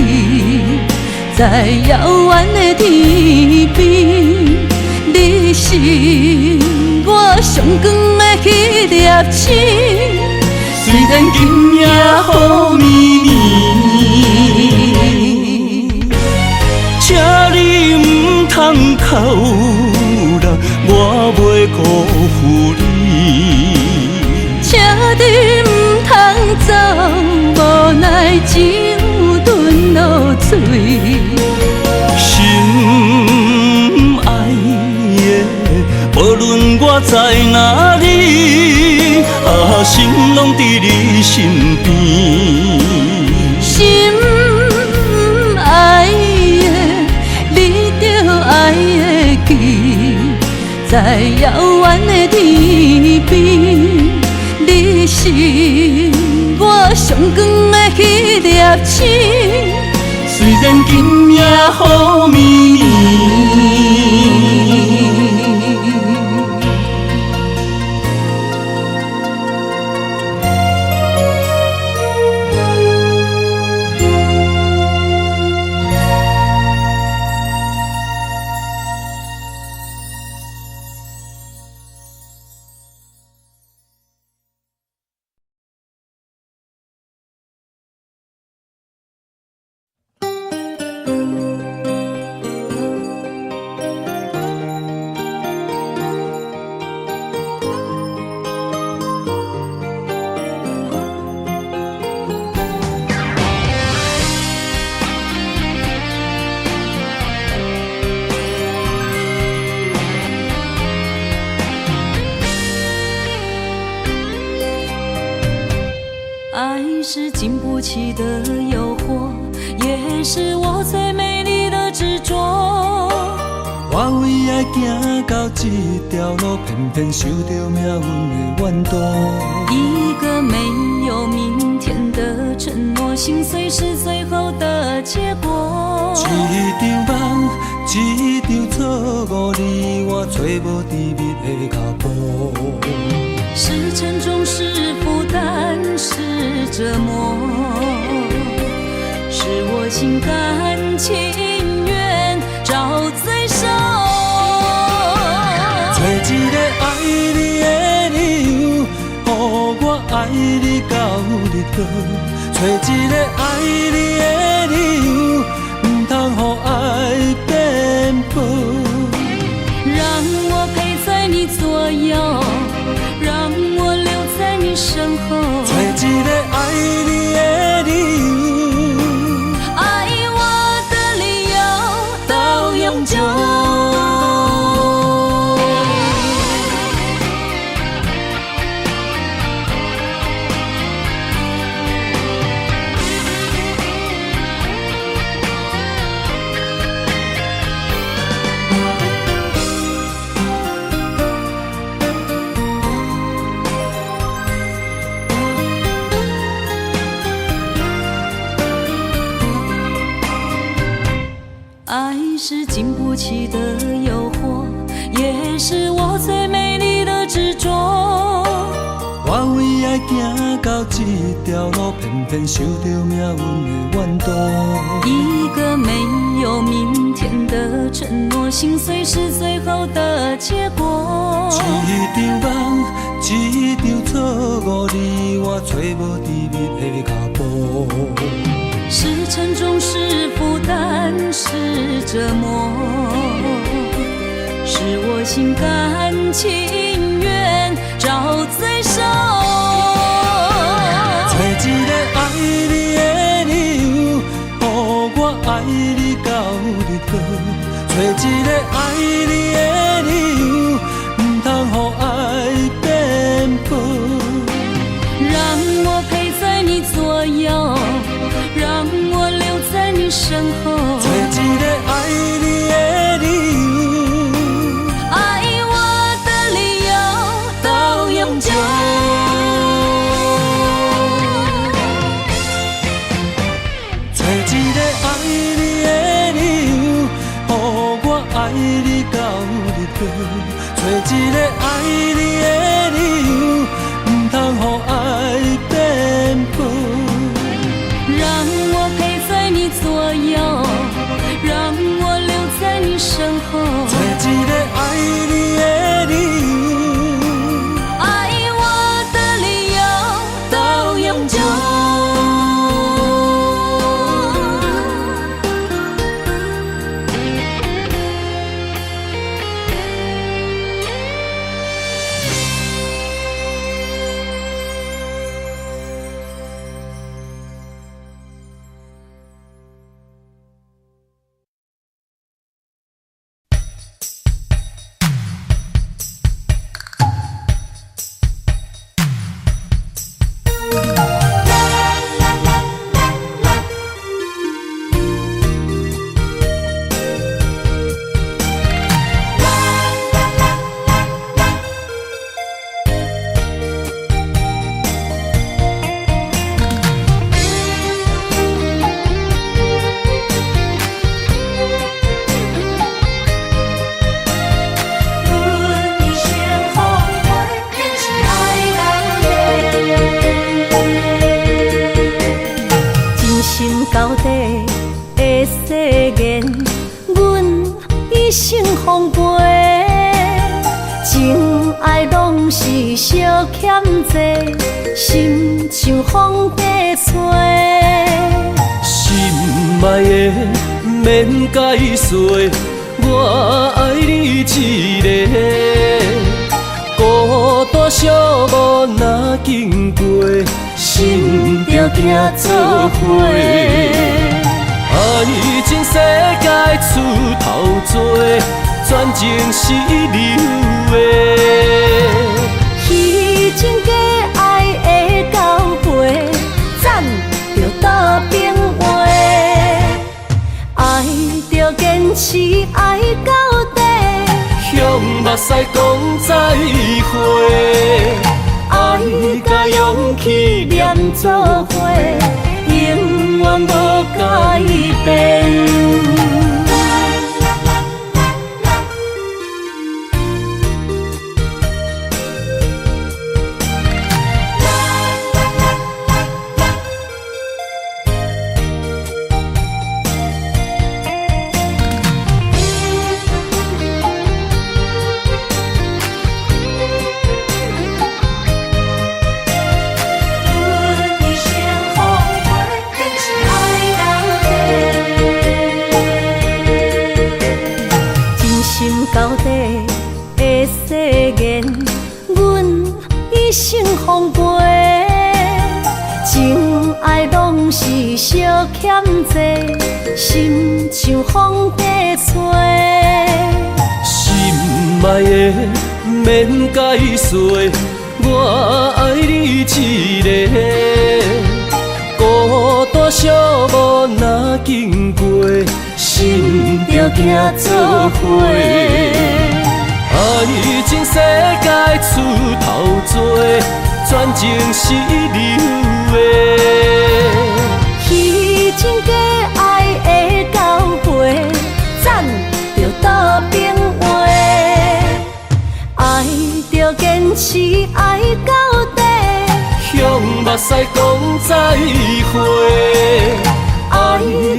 在遥远的天边。你是我上光的迄粒星，虽然今夜雨绵绵，请你唔通哭啦，我袂辜负你。请你唔通走，无奈只有吞落嘴。心爱的，无论我在哪里，心拢伫你身边。心爱的，你着爱会记，在遥远的天边。你是我上光的迄粒星，虽然今夜雨绵绵。爱是经不起的诱惑，也是我最美丽的执着。我为爱行到这条路，偏偏受到命运的怨妒。一个没有明天的承诺，心碎是最后的结果。一场梦，一场错误，你我找无甜蜜的脚步。是沉重，是负担，是折磨，是我心甘情愿找罪受。找一个爱你的理由，予我爱你到日落。找一个爱你的理由，唔通予爱变薄。让我陪在你左右，让我留在你身后。找一个爱你的理由，爱我的理由到永久。爱是经不起的诱惑，也是我最美丽的执着。我为爱行到这条路，偏偏受到命运的怨妒。一个没有明天的承诺，心碎是最后的结果。一场梦，一场错误，你我找无甜蜜的脚步。是沉重，是负担，是折磨，是我心甘情愿找罪受。找一个爱你的理由，予我爱你到日落，找一个爱你的理由，不通予爱变薄。让我陪在你左右，让我留在你身后，找一个爱你的理由，爱我的理由到永久。找一个爱你的理由，予我爱你到日落。找一个爱你的理由，不通予爱变薄。让我陪在你左右，让我留在你身后，找一个爱你的理由，爱我的理由到永久。到底的誓言，阮一生奉陪。情爱拢是小欠债，心像风在吹。心爱的免解释，我爱你一个。孤单寂寞若经过，心着行做伙。爱情世界出头多，全情是流的。彼情假爱的交陪，暂着倒变话。爱着坚持爱到底，向目屎讲再会。爱甲勇气连做伙，永远无改变。到底的誓言，阮一生奉陪。情爱拢是小欠债，心像风在吹。心爱的免解释，我爱你一个。孤单寂寞若经过，心着行做伙。爱情世界出头多，全情是流的。彼情假爱的交陪，暂着倒变话。爱着坚持爱到底，向目屎讲再会。爱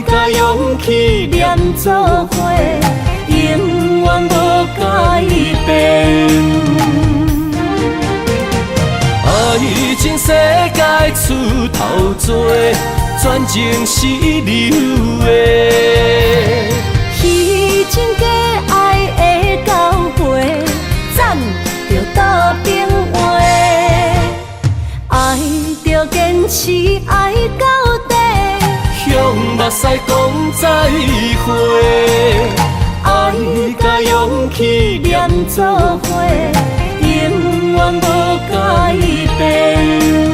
甲勇气连做伙，永远无改变。爱情世界出头多，全情是流的。彼情假爱的交陪，暂着倒变话。爱着坚持爱到底，向目屎讲再会，爱甲勇气连做伙，永远无改变。